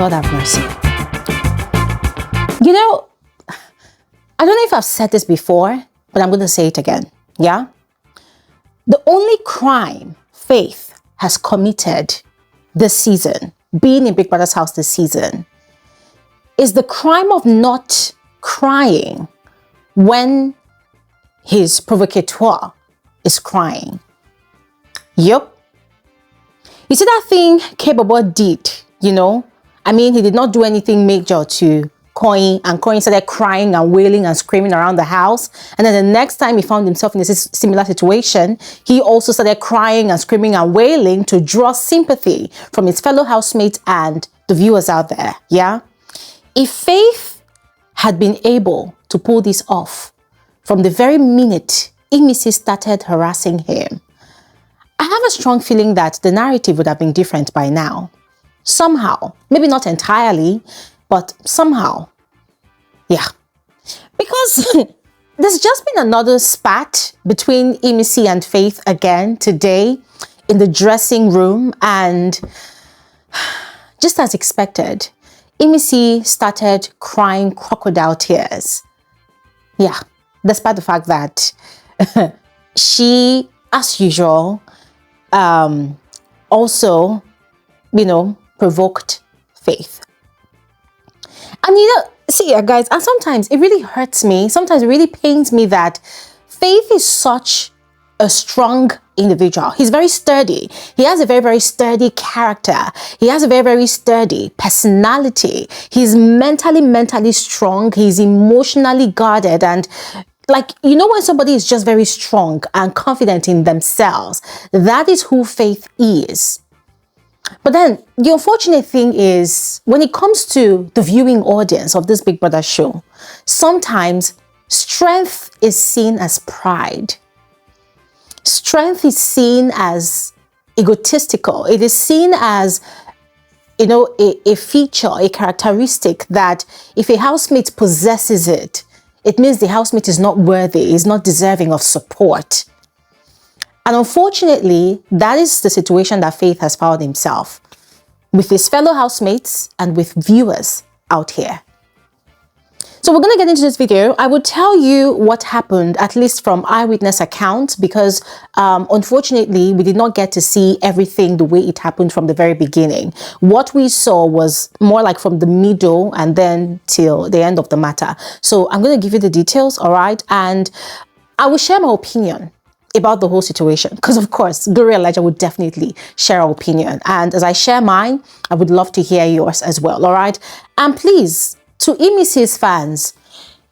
Lord have mercy. You know, I don't know if I've said this before, but I'm going to say it again. Yeah? The only crime Faith has committed this season, being in Big Brother's house this season, is the crime of not crying when his provocateur is crying. Yup. You see that thing K-Bobo did, you know? I mean, he did not do anything major to Koyin, and Koyin started crying and wailing and screaming around the house. And then the next time he found himself in a similar situation, he also started crying and screaming and wailing to draw sympathy from his fellow housemates and the viewers out there. Yeah? If Faith had been able to pull this off from the very minute Imisi started harassing him, I have a strong feeling that the narrative would have been different by now. Somehow. Maybe not entirely, but somehow. Yeah. Because there's just been another spat between Imisi and Faith again today in the dressing room, and just as expected, Imisi started crying crocodile tears. Yeah, despite the fact that she, as usual, also, you know, provoked Faith. And you know, see guys, and sometimes it really hurts me, sometimes it really pains me that Faith is such a strong individual. He's very sturdy. He has a very, very sturdy character. He has a very, very sturdy personality. He's mentally strong. He's emotionally guarded. And like, you know, when somebody is just very strong and confident in themselves, that is who Faith is. But then the unfortunate thing is, when it comes to the viewing audience of this Big Brother show, sometimes strength is seen as pride. Strength is seen as egotistical. It is seen as, you know, a feature, a characteristic that if a housemate possesses it, it means the housemate is not worthy, is not deserving of support. And unfortunately, that is the situation that Faith has found himself with his fellow housemates and with viewers out here. So we're going to get into this video. I will tell you what happened, at least from eyewitness accounts, because unfortunately, we did not get to see everything the way it happened from the very beginning. What we saw was more like from the middle and then till the end of the matter. So I'm going to give you the details, all right? And I will share my opinion about the whole situation, because of course BBNaija would definitely share our opinion, and as I share mine, I would love to hear yours as well. All right, and please, to Imisi's fans,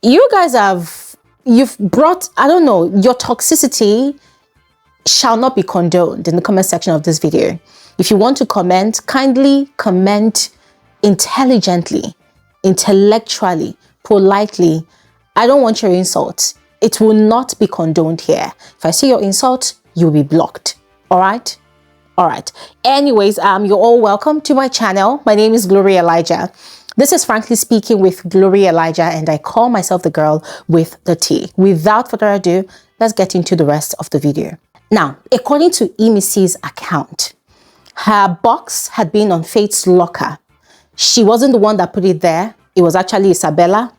you guys you've brought, I don't know, your toxicity shall not be condoned in the comment section of this video. If you want to comment, kindly comment intelligently, intellectually, politely. I don't want your insults. It will not be condoned here. If I see your insult, you'll be blocked. All right? All right. Anyways, you're all welcome to my channel. My name is BBNaija. This is Frankly Speaking with BBNaija, and I call myself the girl with the tea. Without further ado, let's get into the rest of the video. Now, according to Imisi's account, her box had been on Faith's locker. She wasn't the one that put it there. It was actually Isabella.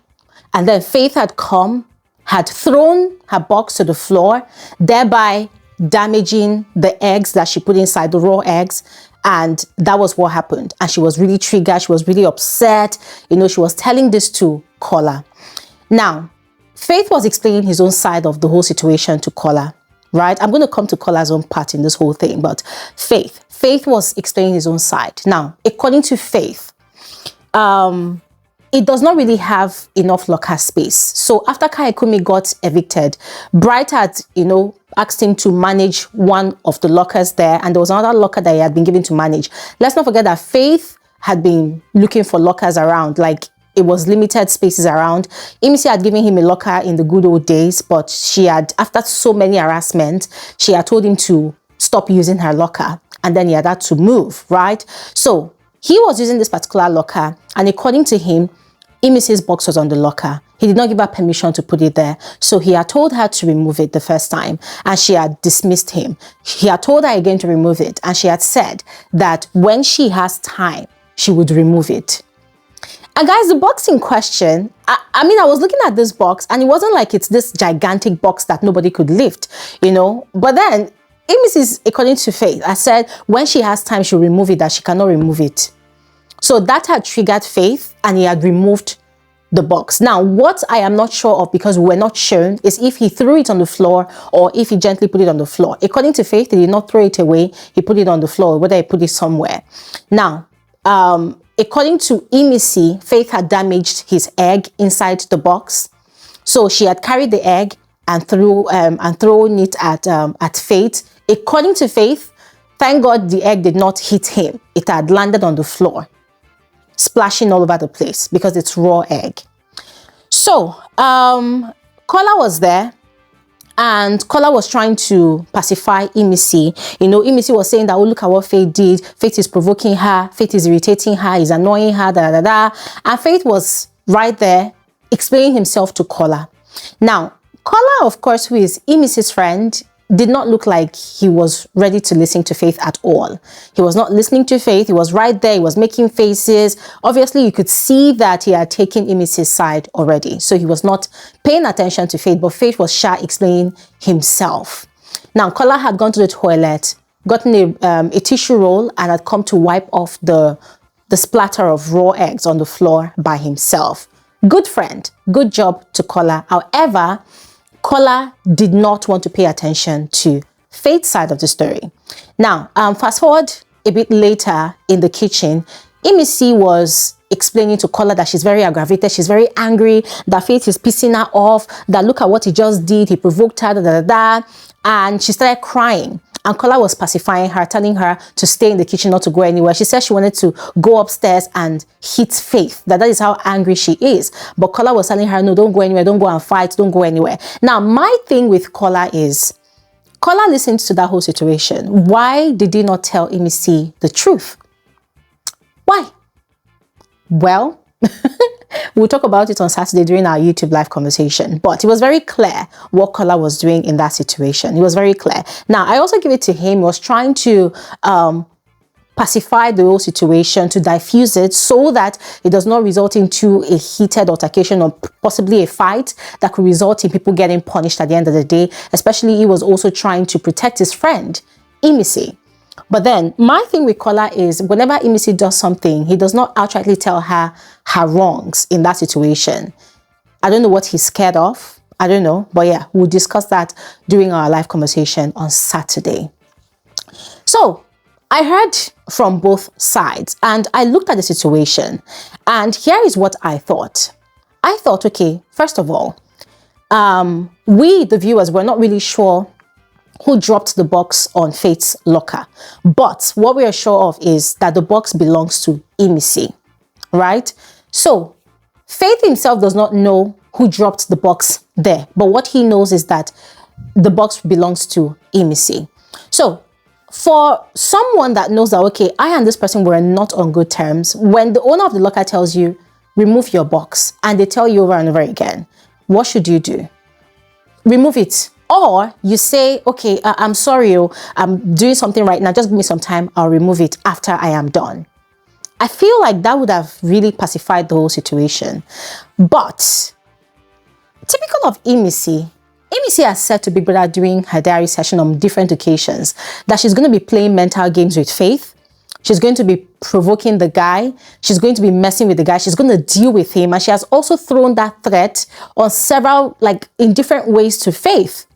And then Faith had come, had thrown her box to the floor, thereby damaging the eggs that she put inside, the raw eggs. And that was what happened. And she was really triggered. She was really upset. You know, she was telling this to Kola. Now, Faith was explaining his own side of the whole situation to Kola, right? I'm going to come to Kola's own part in this whole thing, but Faith was explaining his own side. Now, according to Faith, it does not really have enough locker space. So after Kaikumi got evicted, Bright had, you know, asked him to manage one of the lockers there, and there was another locker that he had been given to manage. Let's not forget that Faith had been looking for lockers around, like it was limited spaces around. Imisi had given him a locker in the good old days, but she had, after so many harassment, she had told him to stop using her locker, and then he had to move, right? So he was using this particular locker, and according to him, Imisi's box was on the locker. He did not give her permission to put it there. So he had told her to remove it the first time, and she had dismissed him. He had told her again to remove it, and she had said that when she has time, she would remove it. And guys, the box in question, I mean, I was looking at this box and it wasn't like it's this gigantic box that nobody could lift, you know. But then, Imisi, according to Faith, I said when she has time, she'll remove it, that she cannot remove it. So that had triggered Faith and he had removed the box. Now, what I am not sure of, because we're not shown, is if he threw it on the floor or if he gently put it on the floor. According to Faith, he did not throw it away. He put it on the floor, whether he put it somewhere. Now, according to Imisi, Faith had damaged his egg inside the box. So she had carried the egg and thrown it at Faith. According to Faith, thank God the egg did not hit him. It had landed on the floor, splashing all over the place because it's raw egg. So Kola was there and Kola was trying to pacify Imisi. You know, Imisi was saying that, oh, look at what Faith did. Faith is provoking her. Faith is irritating her. He's annoying her. Da, da, da, da. And Faith was right there explaining himself to Kola. Now, Kola, of course, who is Imisi's friend, did not look like he was ready to listen to Faith at all. He was not listening to Faith. He was right there. He was making faces. Obviously, you could see that he had taken Imisi's side already. So he was not paying attention to Faith, but Faith was shy explaining himself. Now, Kola had gone to the toilet, gotten a tissue roll, and had come to wipe off the splatter of raw eggs on the floor by himself. Good friend. Good job to Kola. However, Kola did not want to pay attention to Faith's side of the story. Now, fast forward a bit later in the kitchen, Imisi was explaining to Kola that she's very aggravated, she's very angry, that Faith is pissing her off, that look at what he just did, he provoked her, da da da, and she started crying. And Kola was pacifying her, telling her to stay in the kitchen, not to go anywhere. She said she wanted to go upstairs and hit Faith, that is how angry she is. But Kola was telling her, no, don't go anywhere, don't go and fight, don't go anywhere. Now, my thing with Kola is, Kola listened to that whole situation. Why did he not tell Imisi the truth? Why? Well, we'll talk about it on Saturday during our YouTube live conversation. But it was very clear what Kola was doing in that situation. It was very clear. Now, I also give it to him. He was trying to pacify the whole situation, to diffuse it so that it does not result into a heated altercation or possibly a fight that could result in people getting punished at the end of the day. Especially, he was also trying to protect his friend, Imisi. But then my thing with Kola is whenever Imisi does something, he does not outrightly tell her her wrongs in that situation. I don't know what he's scared of. I don't know. But yeah, we'll discuss that during our live conversation on Saturday. So I heard from both sides and I looked at the situation, and here is what I thought. I thought, okay, first of all, we, the viewers, were not really sure who dropped the box on Faith's locker. But what we are sure of is that the box belongs to Imisi, right? So Faith himself does not know who dropped the box there. But what he knows is that the box belongs to Imisi. So for someone that knows that, okay, I and this person were not on good terms, when the owner of the locker tells you, remove your box, and they tell you over and over again, what should you do? Remove it. Or you say, okay, I'm sorry, I'm doing something right now. Just give me some time. I'll remove it after I am done. I feel like that would have really pacified the whole situation. But typical of Imisi, Imisi has said to Big Brother during her diary session on different occasions that she's going to be playing mental games with Faith. She's going to be provoking the guy. She's going to be messing with the guy. She's going to deal with him. And she has also thrown that threat on several, like in different ways to Faith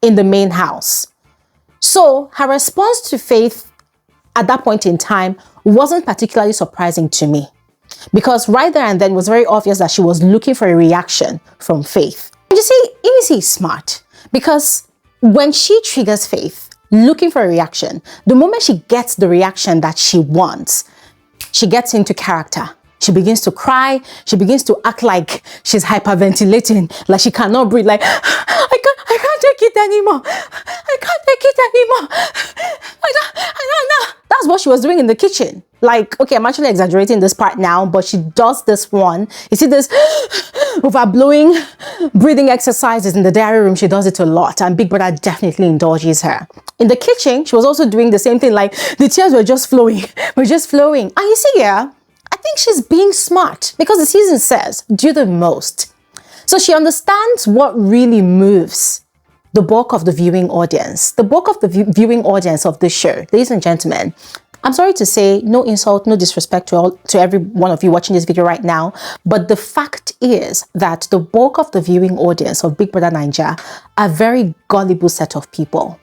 in the main house. So her response to Faith at that point in time wasn't particularly surprising to me, because right there and then it was very obvious that she was looking for a reaction from Faith. And you see, Imisi is smart, because when she triggers Faith looking for a reaction, the moment she gets the reaction that she wants, she gets into character. She begins to cry. She begins to act like she's hyperventilating, like she cannot breathe, like, I can't take it anymore. I can't take it anymore. I don't. That's what she was doing in the kitchen. Like, okay, I'm actually exaggerating this part now, but she does this one. You see this overblowing breathing exercises in the diary room. She does it a lot, and Big Brother definitely indulges her. In the kitchen, she was also doing the same thing, like the tears were just flowing, And you see, yeah, think she's being smart because the season says, do the most. So she understands what really moves the bulk of the viewing audience. The bulk of the viewing audience of this show, ladies and gentlemen, I'm sorry to say, no insult, no disrespect to every one of you watching this video right now, but the fact is that the bulk of the viewing audience of Big Brother Naija are a very gullible set of people.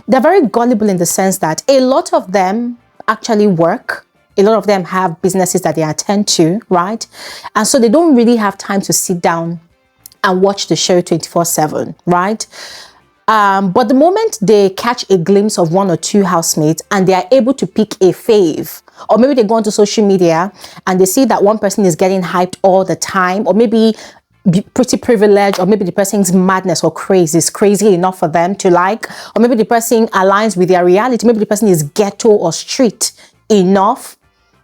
They're very gullible in the sense that a lot of them actually work. A lot of them have businesses that they attend to, right? And so they don't really have time to sit down and watch the show 24/7, right? But the moment they catch a glimpse of one or two housemates and they are able to pick a fave, or maybe they go onto social media and they see that one person is getting hyped all the time, or maybe pretty privileged, or maybe the person's madness or craze is crazy enough for them to like, or maybe the person aligns with their reality, maybe the person is ghetto or street enough,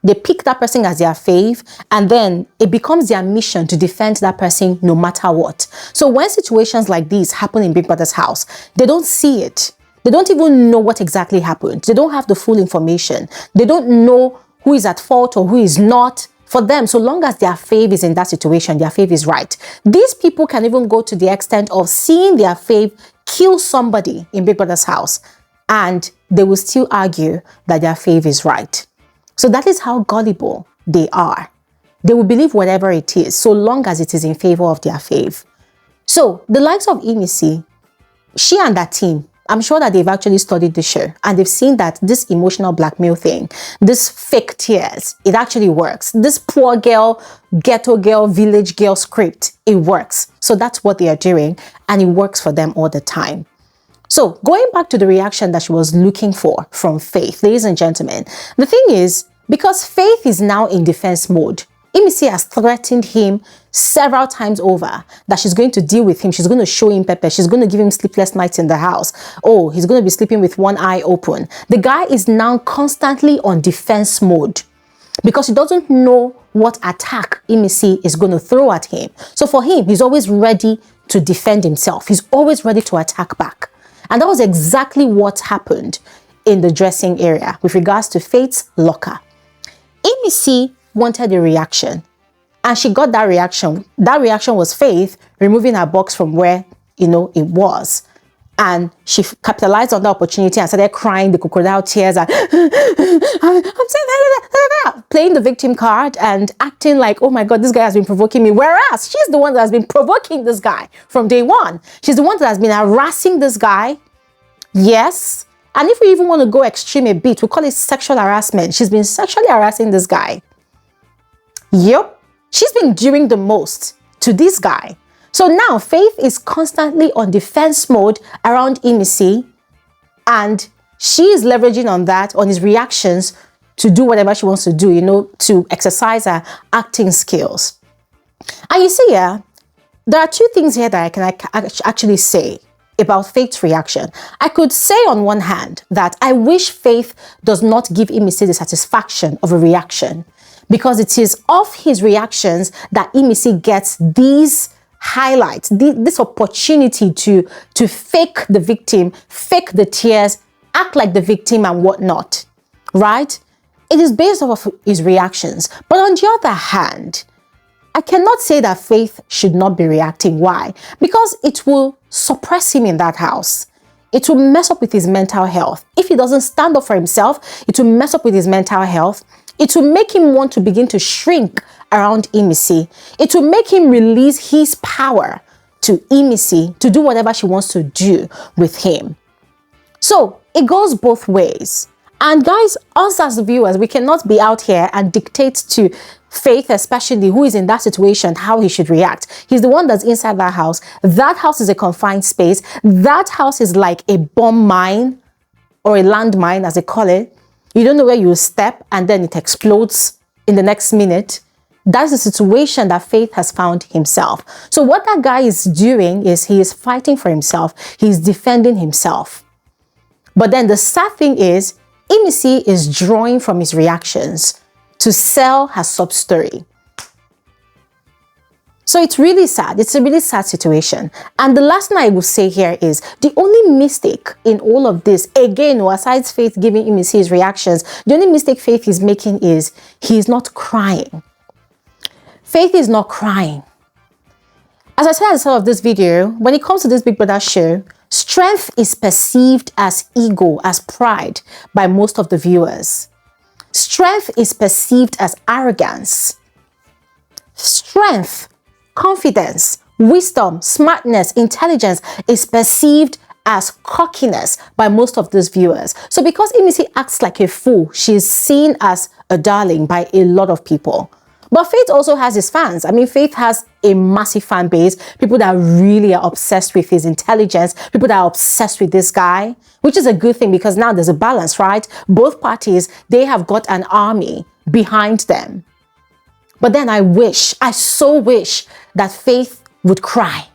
they pick that person as their fave, and then it becomes their mission to defend that person no matter what. So when situations like these happen in Big Brother's house, they don't see it. They don't even know what exactly happened. They don't have the full information. They don't know who is at fault or who is not. For them, so long as their fave is in that situation, their fave is right. These people can even go to the extent of seeing their fave kill somebody in Big Brother's house, and they will still argue that their fave is right. So that is how gullible they are. They will believe whatever it is, so long as it is in favor of their fave. So the likes of Imisi, she and that team, I'm sure that they've actually studied the show and they've seen that this emotional blackmail thing, this fake tears, it actually works. This poor girl, ghetto girl, village girl script, it works. So that's what they are doing, and it works for them all the time. So going back to the reaction that she was looking for from Faith, ladies and gentlemen, the thing is, because Faith is now in defense mode, Imisi has threatened him several times over that she's going to deal with him. She's going to show him pepper. She's going to give him sleepless nights in the house. Oh, he's going to be sleeping with one eye open. The guy is now constantly on defense mode because he doesn't know what attack Imisi is going to throw at him. So for him, he's always ready to defend himself. He's always ready to attack back. And that was exactly what happened in the dressing area with regards to Faith's locker. Imisi wanted a reaction, and she got that reaction. That reaction was Faith removing her box from where, it was. And she capitalized on the opportunity and started crying the crocodile tears and I'm saying playing the victim card and acting like, oh my God, this guy has been provoking me. Whereas she's the one that has been provoking this guy from day one. She's the one that has been harassing this guy. Yes. And if we even want to go extreme a bit, we call it sexual harassment. She's been sexually harassing this guy. Yep. She's been doing the most to this guy. So now Faith is constantly on defense mode around Imisi, and she is leveraging on that, on his reactions, to do whatever she wants to do, to exercise her acting skills. And you see, there are two things here that I can actually say about Faith's reaction. I could say on one hand that I wish Faith does not give Imisi the satisfaction of a reaction, because it is of his reactions that Imisi gets these highlights, this opportunity to fake the victim, fake the tears, act like the victim and whatnot, right? It is based off of his reactions. But on the other hand, I cannot say that Faith should not be reacting. Why? Because it will suppress him in that house. It will mess up with his mental health. If he doesn't stand up for himself, it will mess up with his mental health. It will make him want to begin to shrink around Imisi. It will make him release his power to Imisi to do whatever she wants to do with him. So it goes both ways. And guys, us as viewers, we cannot be out here and dictate to Faith, especially who is in that situation, how he should react. He's the one that's inside that house. That house is a confined space. That house is like a bomb mine or a landmine, as they call it. You don't know where you step and then it explodes in the next minute. That's the situation that Faith has found himself. So what that guy is doing is he is fighting for himself. He's defending himself. But then the sad thing is, Imisi is drawing from his reactions to sell her sub story. So it's really sad. It's a really sad situation. And the last thing I will say here is the only mistake in all of this, again, aside Faith giving Imisi his reactions, the only mistake Faith is making is he is not crying. Faith is not crying. As I said at the start of this video, when it comes to this Big Brother show, strength is perceived as ego, as pride by most of the viewers. Strength is perceived as arrogance. Strength, confidence, wisdom, smartness, intelligence is perceived as cockiness by most of these viewers. So because Imisi acts like a fool, she's seen as a darling by a lot of people. But Faith also has his fans. I mean, Faith has a massive fan base, people that really are obsessed with his intelligence, people that are obsessed with this guy, which is a good thing because now there's a balance, right? Both parties, they have got an army behind them. But then I so wish that Faith would cry.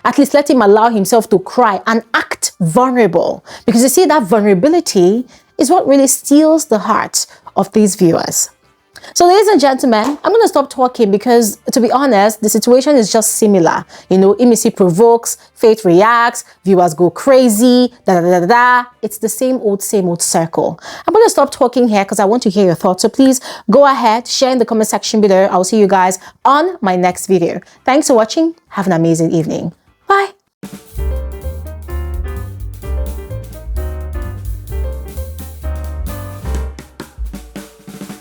At least let him allow himself to cry and act vulnerable. Because you see, that vulnerability is what really steals the hearts of these viewers. So ladies and gentlemen, I'm going to stop talking because, to be honest, the situation is just similar. You know, Imisi provokes, Faith reacts, viewers go crazy, It's the same old circle. I'm going to stop talking here because I want to hear your thoughts. So please go ahead, share in the comment section below. I'll see you guys on my next video. Thanks for watching. Have an amazing evening.